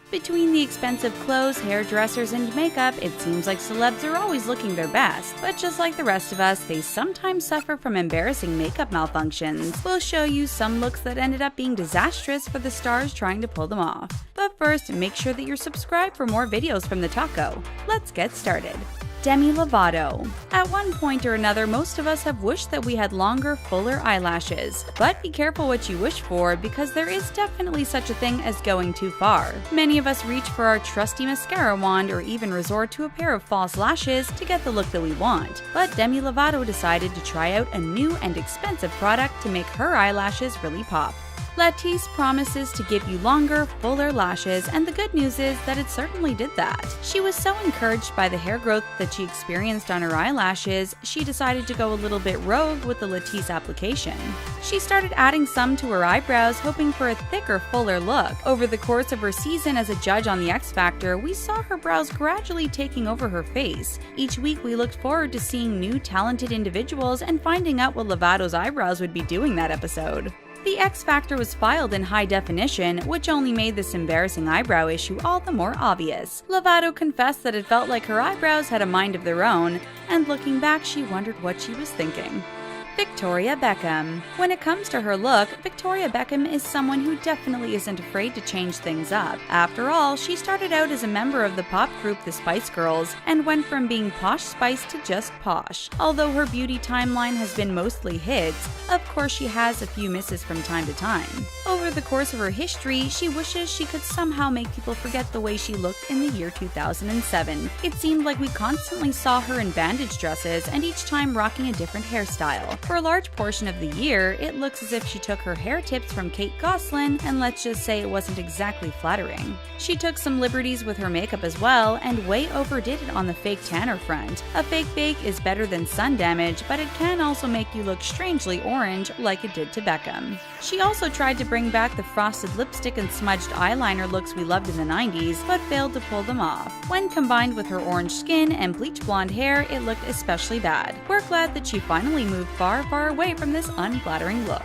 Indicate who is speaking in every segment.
Speaker 1: Between the expensive clothes, hairdressers, and makeup, it seems like celebs are always looking their best. But just like the rest of us, they sometimes suffer from embarrassing makeup malfunctions. We'll show you some looks that ended up being disastrous for the stars trying to pull them off. But first, make sure that you're subscribed for more videos from TheTalko. Let's get started. Demi Lovato. At one point or another, most of us have wished that we had longer, fuller eyelashes. But be careful what you wish for, because there is definitely such a thing as going too far. Many of us reach for our trusty mascara wand or even resort to a pair of false lashes to get the look that we want. But Demi Lovato decided to try out a new and expensive product to make her eyelashes really pop. Latisse promises to give you longer, fuller lashes, and the good news is that it certainly did that. She was so encouraged by the hair growth that she experienced on her eyelashes, she decided to go a little bit rogue with the Latisse application. She started adding some to her eyebrows, hoping for a thicker, fuller look. Over the course of her season as a judge on The X Factor, we saw her brows gradually taking over her face. Each week we looked forward to seeing new talented individuals and finding out what Lovato's eyebrows would be doing that episode. The X Factor was filed in high definition, which only made this embarrassing eyebrow issue all the more obvious. Lovato confessed that it felt like her eyebrows had a mind of their own, and looking back, she wondered what she was thinking. Victoria Beckham. When it comes to her look, Victoria Beckham is someone who definitely isn't afraid to change things up. After all, she started out as a member of the pop group The Spice Girls and went from being Posh Spice to just posh. Although her beauty timeline has been mostly hits, of course she has a few misses from time to time. Over the course of her history, she wishes she could somehow make people forget the way she looked in the year 2007. It seemed like we constantly saw her in bandage dresses and each time rocking a different hairstyle. For a large portion of the year, it looks as if she took her hair tips from Kate Gosselin, and let's just say it wasn't exactly flattering. She took some liberties with her makeup as well, and way overdid it on the fake tanner front. A fake bake is better than sun damage, but it can also make you look strangely orange like it did to Beckham. She also tried to bring back the frosted lipstick and smudged eyeliner looks we loved in the 90s, but failed to pull them off. When combined with her orange skin and bleach blonde hair, it looked especially bad. We're glad that she finally moved far away from this unflattering look.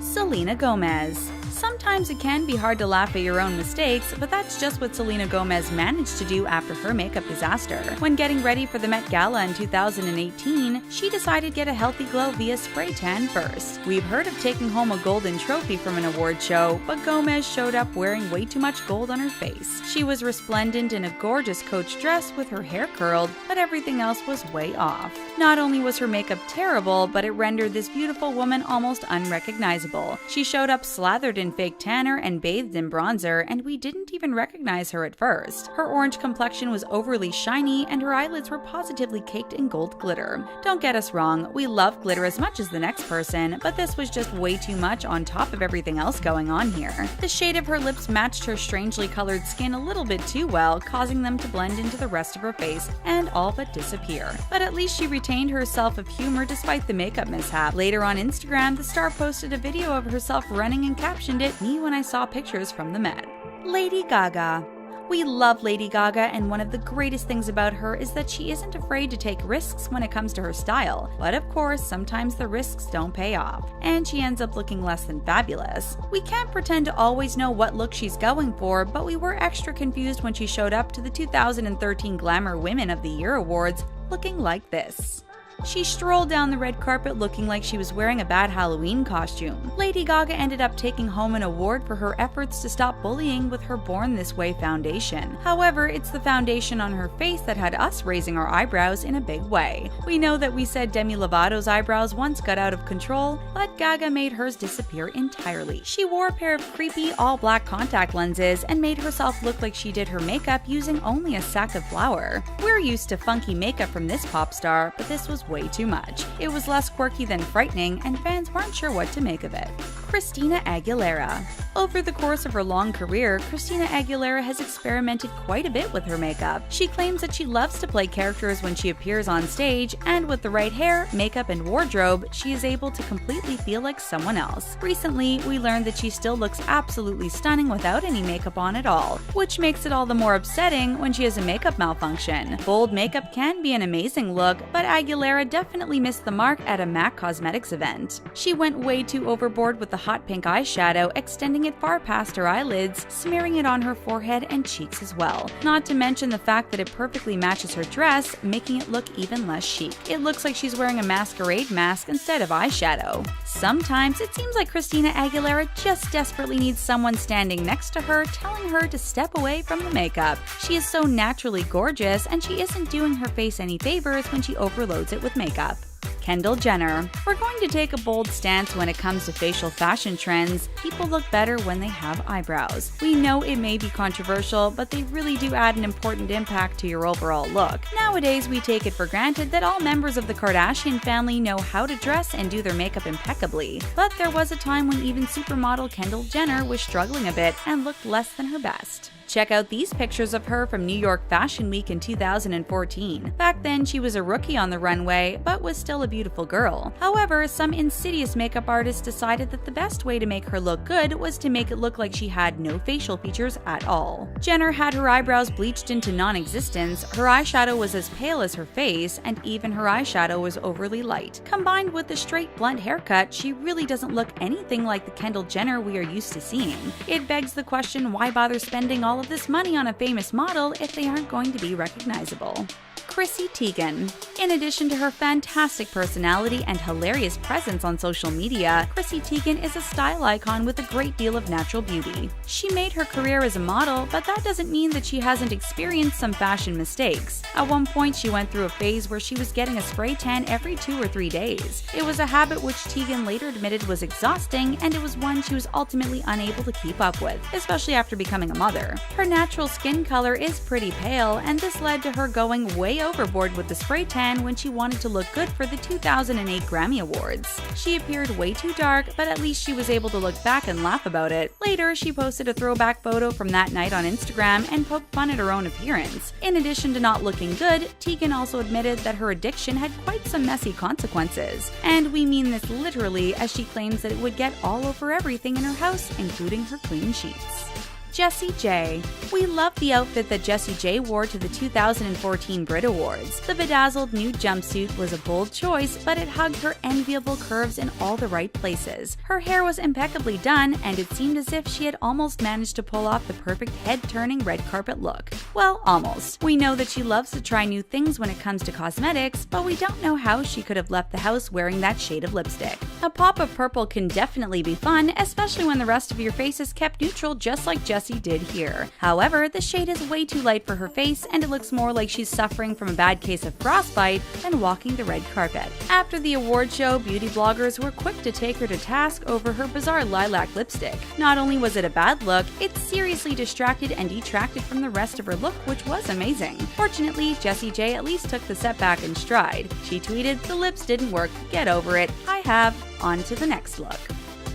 Speaker 1: Selena Gomez. Sometimes it can be hard to laugh at your own mistakes, but that's just what Selena Gomez managed to do after her makeup disaster. When getting ready for the Met Gala in 2018, she decided to get a healthy glow via spray tan first. We've heard of taking home a golden trophy from an award show, but Gomez showed up wearing way too much gold on her face. She was resplendent in a gorgeous coach dress with her hair curled, but everything else was way off. Not only was her makeup terrible, but it rendered this beautiful woman almost unrecognizable. She showed up slathered in fake tanner and bathed in bronzer, and we didn't even recognize her at first. Her orange complexion was overly shiny, and her eyelids were positively caked in gold glitter. Don't get us wrong, we love glitter as much as the next person, but this was just way too much on top of everything else going on here. The shade of her lips matched her strangely colored skin a little bit too well, causing them to blend into the rest of her face and all but disappear. But at least she retained her sense of humor despite the makeup mishap. Later on Instagram, the star posted a video of herself running and captioned it, "Me when I saw pictures from the Met." Lady Gaga. We love Lady Gaga, and one of the greatest things about her is that she isn't afraid to take risks when it comes to her style. But of course, sometimes the risks don't pay off, and she ends up looking less than fabulous. We can't pretend to always know what look she's going for, but we were extra confused when she showed up to the 2013 Glamour Women of the Year Awards looking like this. She strolled down the red carpet looking like she was wearing a bad Halloween costume. Lady Gaga ended up taking home an award for her efforts to stop bullying with her Born This Way foundation. However, it's the foundation on her face that had us raising our eyebrows in a big way. We know that we said Demi Lovato's eyebrows once got out of control, but Gaga made hers disappear entirely. She wore a pair of creepy all-black contact lenses and made herself look like she did her makeup using only a sack of flour. We're used to funky makeup from this pop star, but this was way too much. It was less quirky than frightening, and fans weren't sure what to make of it. Christina Aguilera. Over the course of her long career, Christina Aguilera has experimented quite a bit with her makeup. She claims that she loves to play characters when she appears on stage, and with the right hair, makeup, and wardrobe, she is able to completely feel like someone else. Recently, we learned that she still looks absolutely stunning without any makeup on at all, which makes it all the more upsetting when she has a makeup malfunction. Bold makeup can be an amazing look, but Aguilera definitely missed the mark at a MAC Cosmetics event. She went way too overboard with the hot pink eyeshadow, extending taking it far past her eyelids, smearing it on her forehead and cheeks as well. Not to mention the fact that it perfectly matches her dress, making it look even less chic. It looks like she's wearing a masquerade mask instead of eyeshadow. Sometimes it seems like Christina Aguilera just desperately needs someone standing next to her telling her to step away from the makeup. She is so naturally gorgeous, and she isn't doing her face any favors when she overloads it with makeup. Kendall Jenner. We're going to take a bold stance when it comes to facial fashion trends. People look better when they have eyebrows. We know it may be controversial, but they really do add an important impact to your overall look. Nowadays, we take it for granted that all members of the Kardashian family know how to dress and do their makeup impeccably. But there was a time when even supermodel Kendall Jenner was struggling a bit and looked less than her best. Check out these pictures of her from New York Fashion Week in 2014. Back then, she was a rookie on the runway, but was still a beautiful girl. However, some insidious makeup artists decided that the best way to make her look good was to make it look like she had no facial features at all. Jenner had her eyebrows bleached into non-existence, her eyeshadow was as pale as her face, and even her eyeshadow was overly light. Combined with the straight blunt haircut, she really doesn't look anything like the Kendall Jenner we are used to seeing. It begs the question, why bother spending all of this money on a famous model if they aren't going to be recognizable? Chrissy Teigen. In addition to her fantastic personality and hilarious presence on social media, Chrissy Teigen is a style icon with a great deal of natural beauty. She made her career as a model, but that doesn't mean that she hasn't experienced some fashion mistakes. At one point, she went through a phase where she was getting a spray tan every 2 or 3 days. It was a habit which Teigen later admitted was exhausting, and it was one she was ultimately unable to keep up with, especially after becoming a mother. Her natural skin color is pretty pale, and this led to her going way overboard with the spray tan when she wanted to look good for the 2008 Grammy Awards. She appeared way too dark, but at least she was able to look back and laugh about it. Later, she posted a throwback photo from that night on Instagram and poked fun at her own appearance. In addition to not looking good, Teigen also admitted that her addiction had quite some messy consequences. And we mean this literally, as she claims that it would get all over everything in her house, including her clean sheets. Jessie J. We love the outfit that Jessie J wore to the 2014 Brit Awards. The bedazzled new jumpsuit was a bold choice, but it hugged her enviable curves in all the right places. Her hair was impeccably done, and it seemed as if she had almost managed to pull off the perfect head-turning red carpet look. Well, almost. We know that she loves to try new things when it comes to cosmetics, but we don't know how she could have left the house wearing that shade of lipstick. A pop of purple can definitely be fun, especially when the rest of your face is kept neutral just like Jessie did here. However, the shade is way too light for her face, and it looks more like she's suffering from a bad case of frostbite than walking the red carpet. After the award show, beauty bloggers were quick to take her to task over her bizarre lilac lipstick. Not only was it a bad look, it seriously distracted and detracted from the rest of her look, which was amazing. Fortunately, Jessie J at least took the setback in stride. She tweeted, "The lips didn't work, get over it. I have. On to the next look."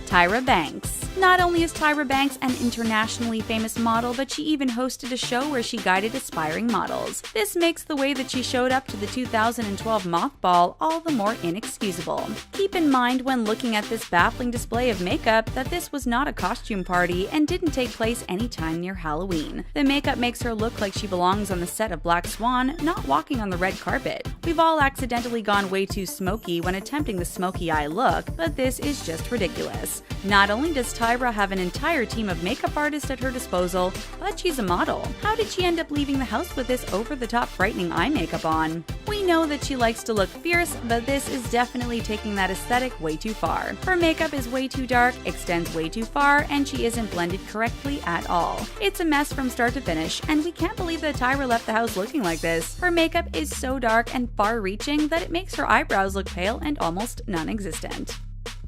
Speaker 1: Tyra Banks. Not only is Tyra Banks an internationally famous model, but she even hosted a show where she guided aspiring models. This makes the way that she showed up to the 2012 Mothball all the more inexcusable. Keep in mind when looking at this baffling display of makeup that this was not a costume party and didn't take place anytime near Halloween. The makeup makes her look like she belongs on the set of Black Swan, not walking on the red carpet. We've all accidentally gone way too smoky when attempting the smoky eye look, but this is just ridiculous. Not only does Tyra have an entire team of makeup artists at her disposal, but she's a model. How did she end up leaving the house with this over-the-top frightening eye makeup on? We know that she likes to look fierce, but this is definitely taking that aesthetic way too far. Her makeup is way too dark, extends way too far, and she isn't blended correctly at all. It's a mess from start to finish, and we can't believe that Tyra left the house looking like this. Her makeup is so dark and far-reaching that it makes her eyebrows look pale and almost non-existent.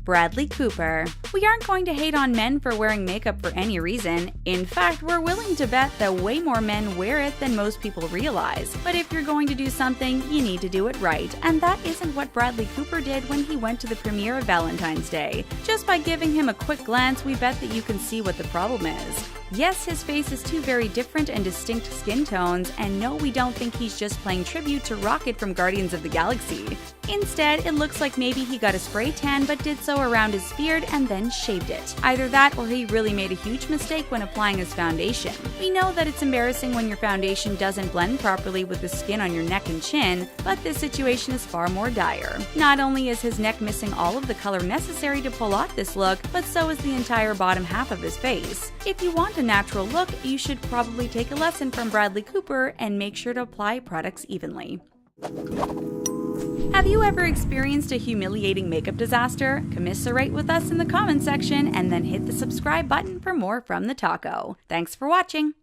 Speaker 1: Bradley Cooper. We aren't going to hate on men for wearing makeup for any reason. In fact, we're willing to bet that way more men wear it than most people realize. But if you're going to do something, you need to do it right, and that isn't what Bradley Cooper did when he went to the premiere of Valentine's Day. Just by giving him a quick glance, we bet that you can see what the problem is. Yes, his face is two very different and distinct skin tones, and no, we don't think he's just playing tribute to Rocket from Guardians of the Galaxy. Instead, it looks like maybe he got a spray tan but did so around his beard and then shaved it. Either that or he really made a huge mistake when applying his foundation. We know that it's embarrassing when your foundation doesn't blend properly with the skin on your neck and chin, but this situation is far more dire. Not only is his neck missing all of the color necessary to pull off this look, but so is the entire bottom half of his face. If you want a natural look, you should probably take a lesson from Bradley Cooper and make sure to apply products evenly. Have you ever experienced a humiliating makeup disaster? Commiserate with us in the comments section and then hit the subscribe button for more from TheTalko. Thanks for watching!